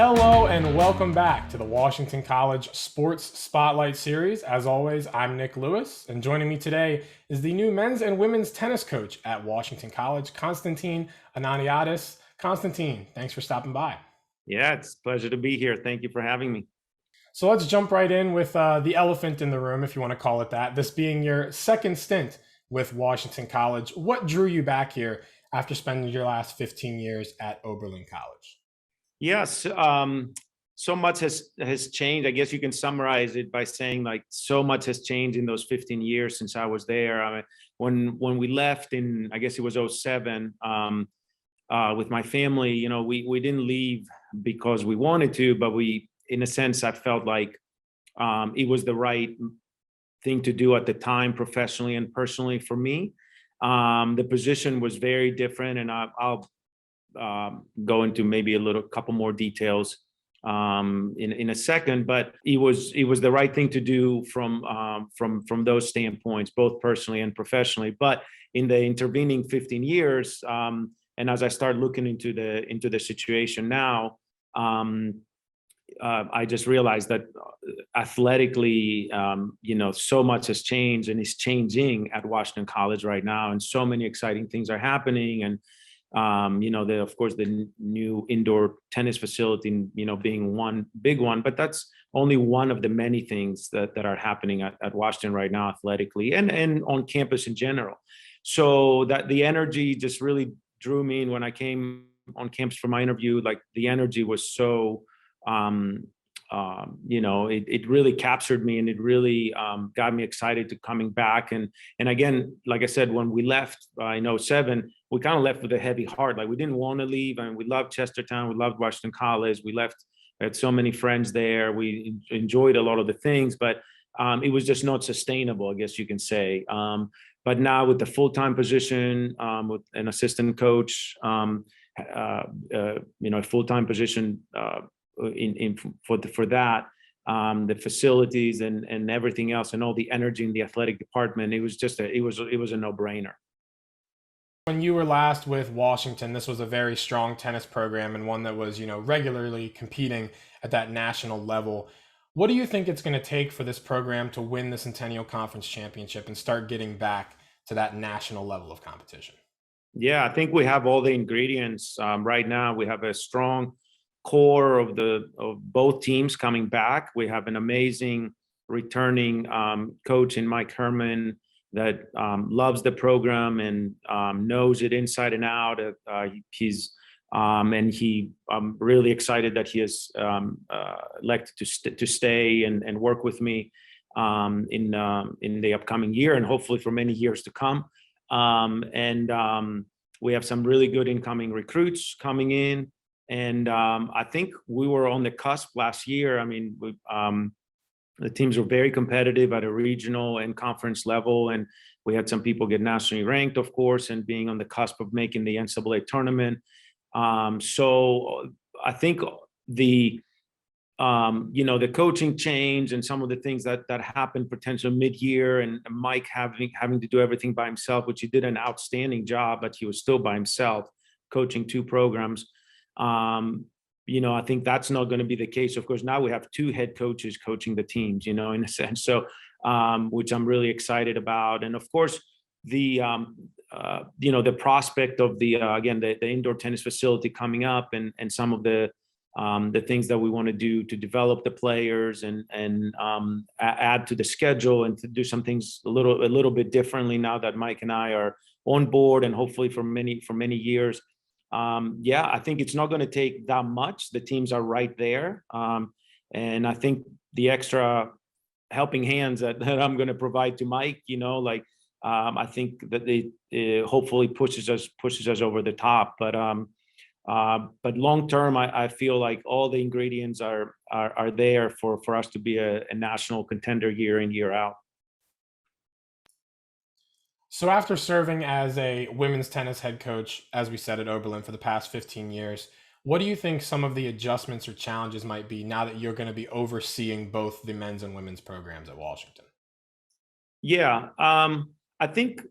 Hello and welcome back to the Washington College Sports Spotlight Series. As always, I'm Nick Lewis, and joining me today is the new men's and women's tennis coach at Washington College, Constantine Ananiadis. Constantine, thanks for stopping by. Yeah, it's a pleasure to be here. Thank you for having me. So let's jump right in with the elephant in the room, if you want to call it that, this being your second stint with Washington College. What drew you back here after spending your last 15 years at Oberlin College? Yes, so much has changed. I guess you can summarize it by saying like so much has changed in those 15 years since I was there. I mean, when we left in, I guess it was '07, with my family, we didn't leave because we wanted to, but we, in a sense, I felt like it was the right thing to do at the time, professionally and personally for me. The position was very different, and I'll go into maybe a couple more details in a second. But it was the right thing to do from those standpoints, both personally and professionally. But in the intervening 15 years, and as I start looking into the situation now, I just realized that athletically, so much has changed and is changing at Washington College right now, and so many exciting things are happening. And of course, the new indoor tennis facility, being one big one, but that's only one of the many things that are happening at Washington right now, athletically and on campus in general. So that the energy just really drew me in when I came on campus for my interview. Like, the energy was so, it really captured me, and it really got me excited to coming back. And again, like I said, when we left in '07, we kind of left with a heavy heart. Like, we didn't want to leave, and we loved Chestertown, we loved Washington College. We left, we had so many friends there. We enjoyed a lot of the things, but it was just not sustainable, I guess you can say. But now with the full-time position, with an assistant coach, a full-time position for that, the facilities and everything else, and all the energy in the athletic department, it was just it was a no-brainer. When you were last with Washington, this was a very strong tennis program and one that was, regularly competing at that national level. What do you think it's going to take for this program to win the Centennial Conference Championship and start getting back to that national level of competition? Yeah, I think we have all the ingredients right now. We have a strong core of both teams coming back. We have an amazing returning coach in Mike Herman that loves the program and knows it inside and out. I'm really excited that he has elected to stay and work with me in the upcoming year, and hopefully for many years to come. We have some really good incoming recruits coming in. And I think we were on the cusp last year. I mean, the teams were very competitive at a regional and conference level, and we had some people get nationally ranked, of course, and being on the cusp of making the NCAA tournament. So I think the coaching change and some of the things that happened potentially mid-year, and Mike having to do everything by himself, which he did an outstanding job, but he was still by himself coaching two programs. I think that's not going to be the case. Of course, now we have two head coaches coaching the teams, in a sense. So, which I'm really excited about. And of course, the prospect of the indoor tennis facility coming up, and some of the things that we want to do to develop the players and add to the schedule, and to do some things a little bit differently now that Mike and I are on board, and hopefully for many years. I think it's not going to take that much. The teams are right there. And I think the extra helping hands that I'm going to provide to Mike, I think that they hopefully pushes us over the top. But long term, I feel like all the ingredients are there for us to be a national contender year in, year out. So after serving as a women's tennis head coach, as we said, at Oberlin for the past 15 years, what do you think some of the adjustments or challenges might be now that you're going to be overseeing both the men's and women's programs at Washington? Yeah, I think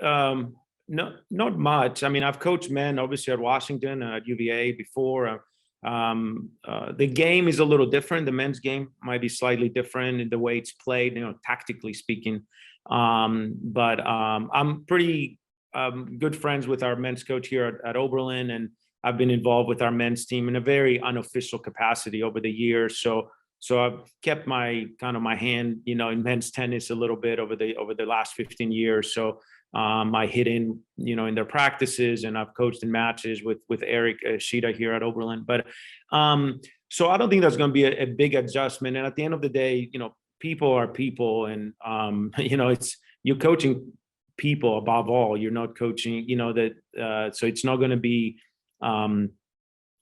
not much. I mean, I've coached men obviously at Washington and at UVA before. The game is a little different. The men's game might be slightly different in the way it's played, tactically speaking. But I'm pretty good friends with our men's coach here at Oberlin, and I've been involved with our men's team in a very unofficial capacity over the years. So I've kept my hand, in men's tennis a little bit over the last 15 years. So I hit in their practices, and I've coached in matches with Eric Shida here at Oberlin. But so I don't think that's going to be a big adjustment. And at the end of the day, people are people, and it's you're coaching people above all. You're not coaching, so it's not going to be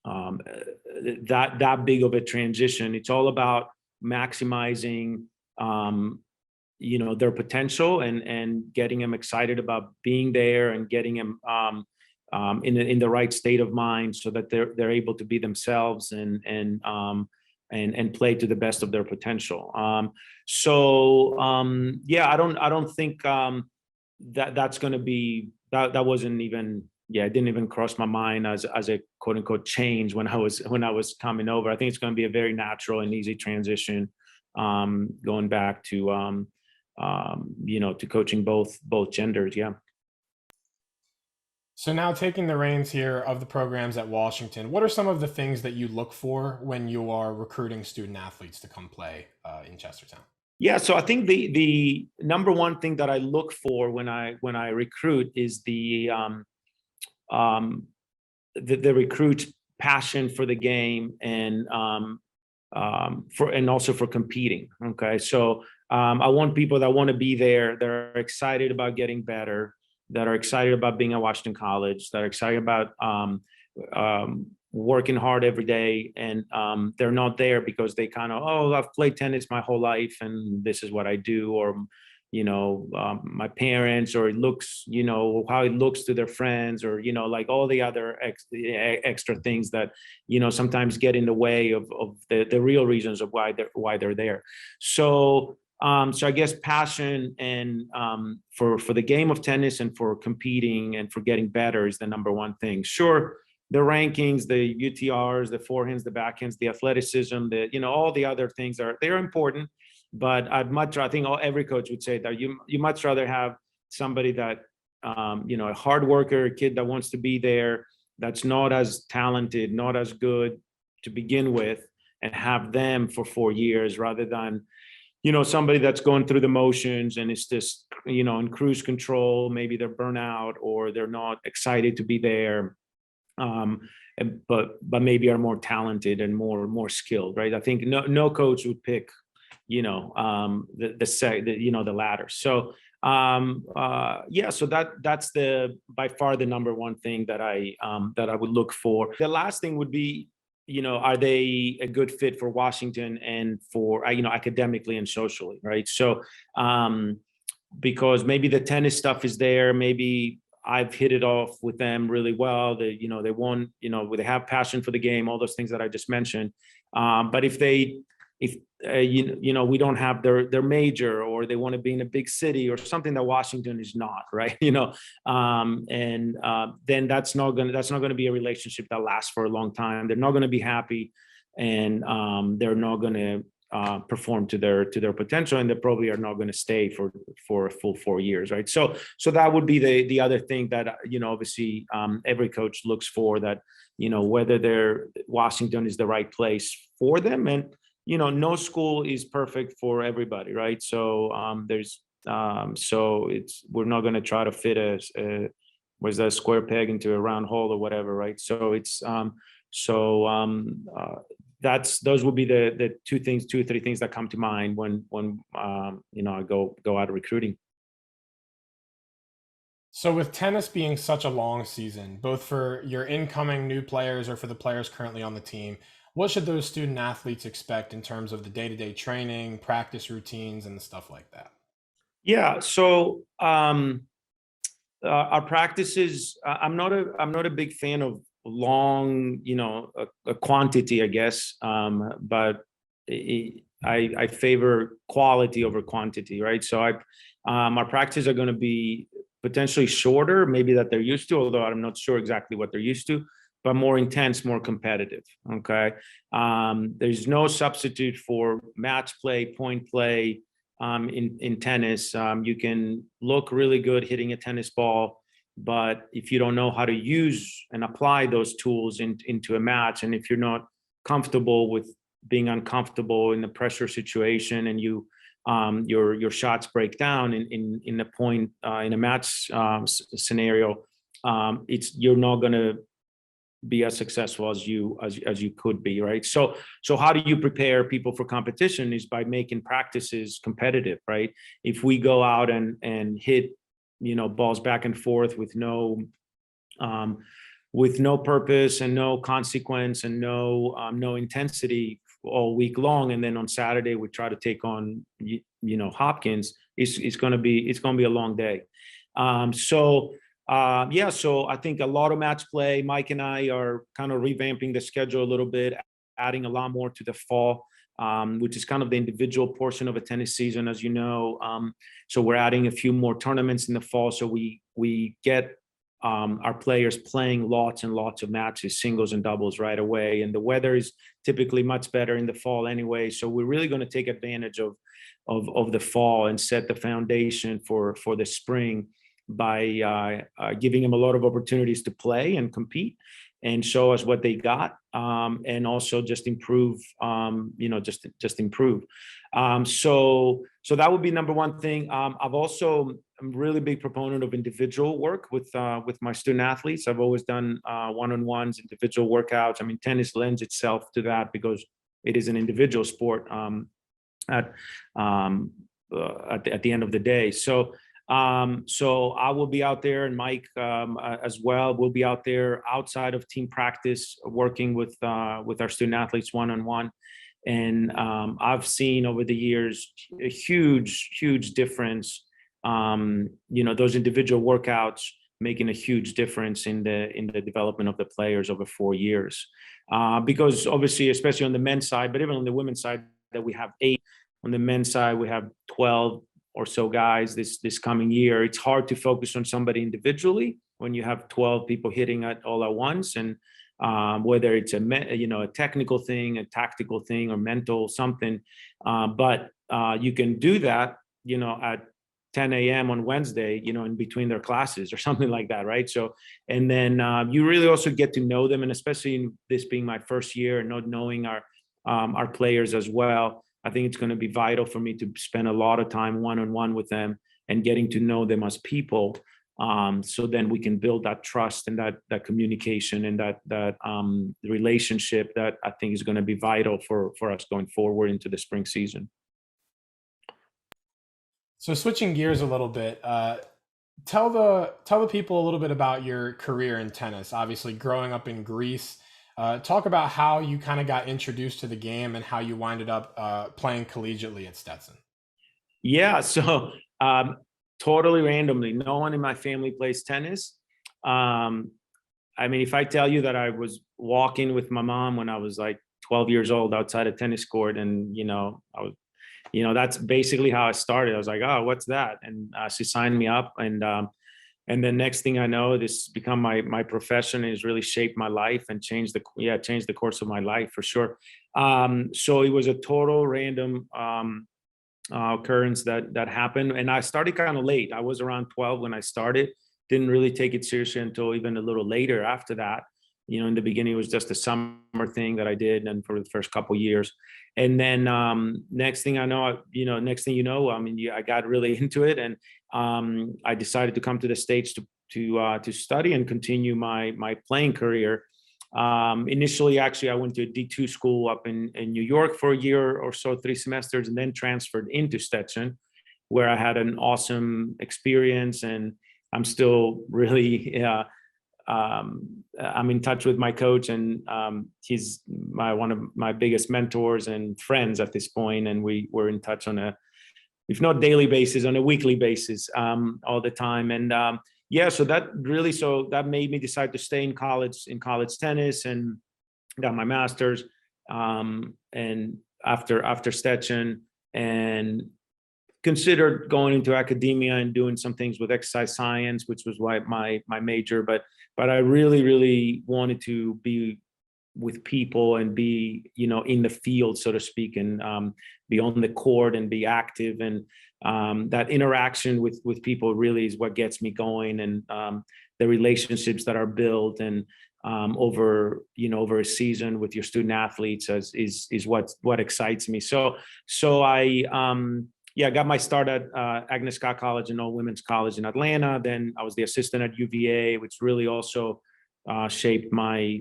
that big of a transition. It's all about maximizing their potential and getting them excited about being there, and getting them in the right state of mind, so that they're able to be themselves and play to the best of their potential. Yeah, I don't think that's going to be that wasn't even, it didn't even cross my mind as a quote unquote change when I was coming over. I think it's going to be a very natural and easy transition, going back to to coaching both genders. Yeah. So now, taking the reins here of the programs at Washington, what are some of the things that you look for when you are recruiting student athletes to come play in Chestertown? Yeah, so I think the number one thing that I look for when I recruit is the recruit's passion for the game, and also for competing. Okay, so I want people that want to be there, that are excited about getting better, that are excited about being at Washington College, that are excited about working hard every day, and they're not there because they I've played tennis my whole life and this is what I do, or my parents, or it looks, how it looks to their friends, or like all the other extra things that sometimes get in the way of the real reasons of why they're there. So I guess passion and for the game of tennis, and for competing, and for getting better is the number one thing. Sure, the rankings, the UTRs, the forehands, the backhands, the athleticism, all the other things they're important. But I think every coach would say that you much rather have somebody that a hard worker, a kid that wants to be there, that's not as talented, not as good to begin with, and have them for 4 years, rather than somebody that's going through the motions and is just in cruise control. Maybe they're burnout, or they're not excited to be there, but maybe are more talented and more skilled, right? I think no coach would pick the latter. So so that's by far the number one thing that I would look for. The last thing would be, are they a good fit for Washington, and for academically and socially, right? So because maybe the tennis stuff is there, maybe I've hit it off with them really well. They want, they have passion for the game, all those things that I just mentioned. But if we don't have their major, or they want to be in a big city or something that Washington is not, right? Then that's not going to be a relationship that lasts for a long time. They're not going to be happy, and they're not going to perform to their potential, and they probably are not going to stay for a full 4 years, right? So that would be the other thing that obviously every coach looks for, that whether Washington is the right place for them. And no school is perfect for everybody, right? So we're not going to try to fit a square peg into a round hole, or whatever, right? So those would be the two or three things that come to mind when I go out recruiting. So with tennis being such a long season, both for your incoming new players or for the players currently on the team, what should those student athletes expect in terms of the day-to-day training, practice routines, and the stuff like that? Yeah. So our practices, I'm not a big fan of long, a quantity, I guess. But I favor quality over quantity, right? So our practices are going to be potentially shorter, maybe that they're used to, although I'm not sure exactly what they're used to. but more intense, more competitive. Okay. There's no substitute for match play, point play in tennis. You can look really good hitting a tennis ball, but if you don't know how to use and apply those tools into a match, and if you're not comfortable with being uncomfortable in the pressure situation, and your shots break down in a point in a match scenario, you're not going to be as successful as you could be, right? So how do you prepare people for competition is by making practices competitive, right? If we go out and hit balls back and forth with no purpose and no consequence and no intensity all week long, and then on Saturday we try to take on Hopkins, it's going to be a long day. So I think a lot of match play. Mike and I are kind of revamping the schedule a little bit, adding a lot more to the fall, which is kind of the individual portion of a tennis season, as you know. So we're adding a few more tournaments in the fall, so we get our players playing lots and lots of matches, singles and doubles right away. And the weather is typically much better in the fall anyway, so we're really going to take advantage of the fall and set the foundation for the spring by giving them a lot of opportunities to play and compete and show us what they got, and also just improve, just improve. So that would be number one thing. I'm a really big proponent of individual work with my student athletes. I've always done one-on-ones, individual workouts. I mean, tennis lends itself to that because it is an individual sport at the end of the day. So I will be out there, and Mike as well will be out there outside of team practice, working with our student athletes one-on-one. And I've seen over the years a huge difference. Those individual workouts making a huge difference in the development of the players over 4 years. Because obviously, especially on the men's side, but even on the women's side, that we have 8. On the men's side, we have 12 or so guys this coming year. It's hard to focus on somebody individually when you have 12 people hitting it all at once, and whether it's a technical thing, a tactical thing, or mental something. But you can do that, at 10 a.m. on Wednesday, in between their classes or something like that, right? So, and then you really also get to know them, and especially in this being my first year and not knowing our players as well, I think it's going to be vital for me to spend a lot of time one-on-one with them and getting to know them as people. So then we can build that trust and that communication and that relationship that I think is going to be vital for us going forward into the spring season. So switching gears a little bit, tell the people a little bit about your career in tennis. Obviously, growing up in Greece, talk about how you kind of got introduced to the game and how you winded up playing collegiately at Stetson. Yeah, so totally randomly, no one in my family plays tennis. I mean, if I tell you that I was walking with my mom when I was like 12 years old outside a tennis court, and that's basically how I started. I was like, oh, what's that? And she signed me up, and then next thing I know, this become my profession, and has really shaped my life and changed the course of my life for sure. So it was a total random occurrence that happened, and I started kind of late. I was around 12 when I started. Didn't really take it seriously until even a little later after that. In the beginning, it was just a summer thing that I did, and for the first couple of years. And then next thing you know, I mean, I got really into it, and I decided to come to the States to study and continue my playing career. Initially, actually, I went to a D2 school up in New York for a year or so, 3 semesters, and then transferred into Stetson, where I had an awesome experience, and I'm still really I'm in touch with my coach, and he's one of my biggest mentors and friends at this point, and we're in touch on a, if not daily basis, on a weekly basis, all the time. And so that made me decide to stay in college tennis, and got my master's, and after Stetson, and considered going into academia and doing some things with exercise science, which was why my major. But I really wanted to be with people and be, in the field, so to speak, and be on the court and be active. And that interaction with people really is what gets me going, and the relationships that are built and over a season with your student athletes is what excites me. So I got my start at Agnes Scott College and All Women's College in Atlanta. Then I was the assistant at UVA, which really also shaped my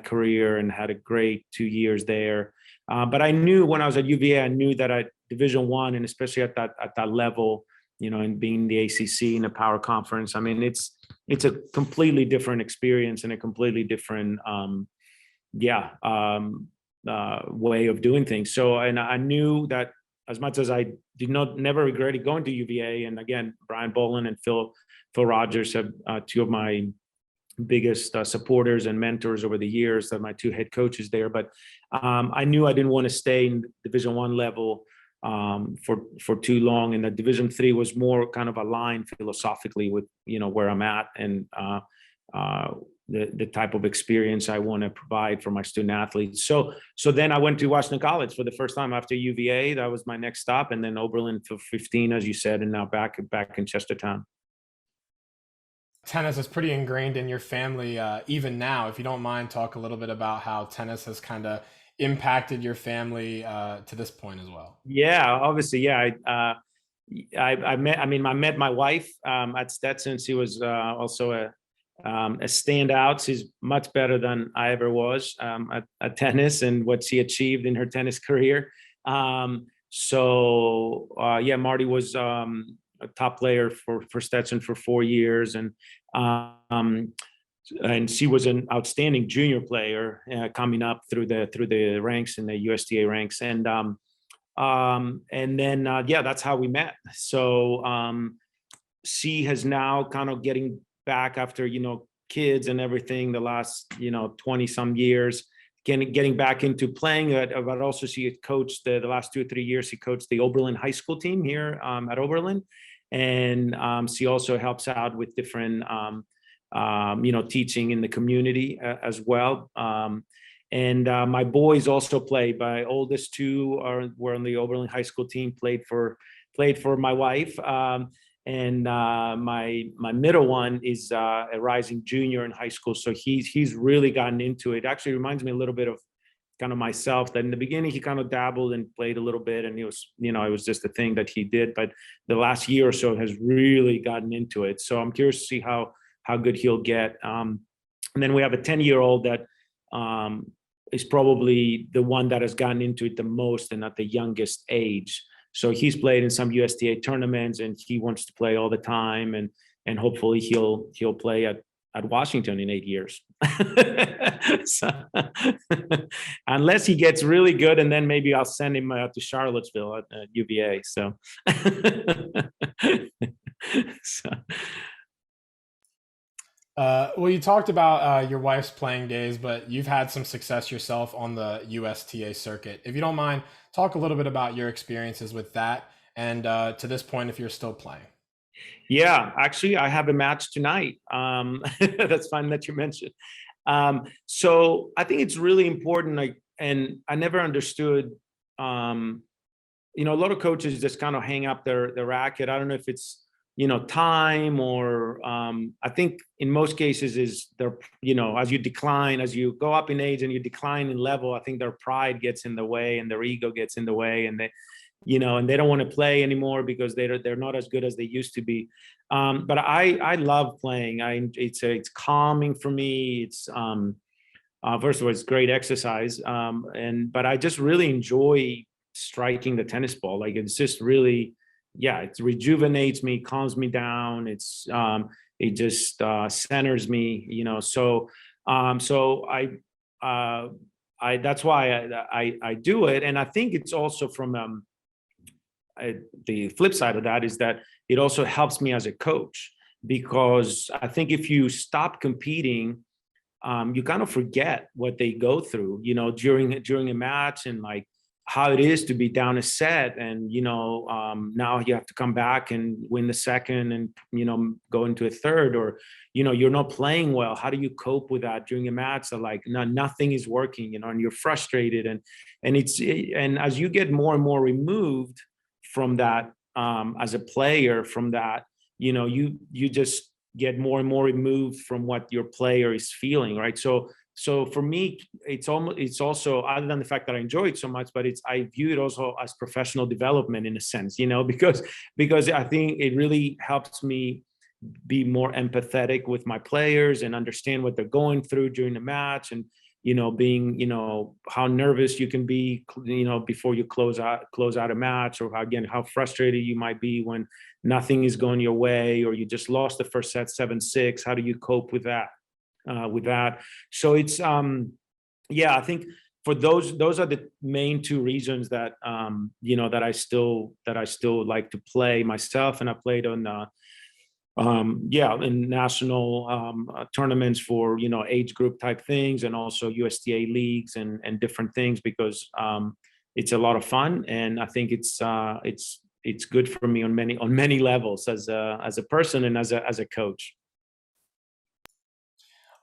career, and had a great 2 years there. But I knew when I was at UVA, I knew that at Division I, and especially at that level, and being the ACC and a power conference, I mean, it's a completely different experience and a completely different way of doing things. So, and I knew that as much as I never regretted going to UVA, and again, Brian Boland and Phil Rogers have two of my biggest supporters and mentors over the years, that my two head coaches there. But I knew I didn't want to stay in Division I level for too long, and that Division III was more kind of aligned philosophically with where I'm at, and the type of experience I want to provide for my student athletes. So then I went to Washington College for the first time after UVA. That was my next stop, and then Oberlin for 15, as you said, and now back in Chestertown. Tennis is pretty ingrained in your family, even now. If you don't mind, talk a little bit about how tennis has kind of impacted your family to this point as well. Yeah, obviously, yeah. I met my wife at Stetson. She was also a standout. She's much better than I ever was at tennis, and what she achieved in her tennis career. Marty was a top player for Stetson for 4 years, and she was an outstanding junior player coming up through the ranks in the USTA ranks, and then that's how we met. So she has now kind of getting back after kids and everything, the last 20 some years, getting back into playing. But also she had coached the last 2 or 3 years. She coached the Oberlin high school team here at Oberlin, and she also helps out with different teaching in the community as well. And my boys also play. My oldest two were on the Oberlin high school team, played for my wife. And my middle one is a rising junior in high school. So he's really gotten into it. Actually reminds me a little bit of kind of myself, that in the beginning he kind of dabbled and played a little bit, and he was, it was just a thing that he did. But the last year or so has really gotten into it. So I'm curious to see how good he'll get. And then we have a 10-year-old that is probably the one that has gotten into it the most, and at the youngest age. So he's played in some USTA tournaments, and he wants to play all the time, and hopefully he'll play at Washington in 8 years. So, unless he gets really good, and then maybe I'll send him to Charlottesville at UVA. So, Well, you talked about your wife's playing days, but you've had some success yourself on the USTA circuit. If you don't mind, talk a little bit about your experiences with that, and to this point, if you're still playing. Yeah, actually, I have a match tonight. That's fine that you mentioned. So I think it's really important. And I never understood. A lot of coaches just kind of hang up their racket. I don't know if it's time, or I think in most cases is their, as you go up in age and you decline in level, I think their pride gets in the way and their ego gets in the way, and they don't want to play anymore because they're not as good as they used to be. But I love playing. It's calming for me. It's first of all, it's great exercise, but I just really enjoy striking the tennis ball. Like, it's just really, it rejuvenates me, calms me down. It just centers me, so I that's why I do it. And I think it's also from the flip side of that is that it also helps me as a coach, because I think if you stop competing, you kind of forget what they go through, during a match, and like how it is to be down a set, and now you have to come back and win the second, and go into a third, or you're not playing well. How do you cope with that during a match that, like, nothing is working, and you're frustrated, and as you get more and more removed from that, as a player, from that, you just get more and more removed from what your player is feeling, right? So for me, it's also, other than the fact that I enjoy it so much, but I view it also as professional development in a sense, because I think it really helps me be more empathetic with my players and understand what they're going through during the match, and being, how nervous you can be, before you close out a match, or how frustrated you might be when nothing is going your way, or you just lost the first set 7-6. How do you cope with that? So it's yeah, I think for those are the main two reasons that that I still like to play myself, and I played on in national tournaments for age group type things, and also USTA leagues and different things, because it's a lot of fun, and I think it's good for me on many levels, as a person and as a coach.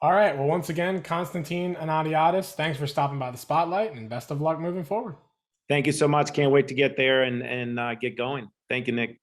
All right. Well, once again, Constantine Ananiadis, thanks for stopping by the spotlight, and best of luck moving forward. Thank you so much. Can't wait to get there and get going. Thank you, Nick.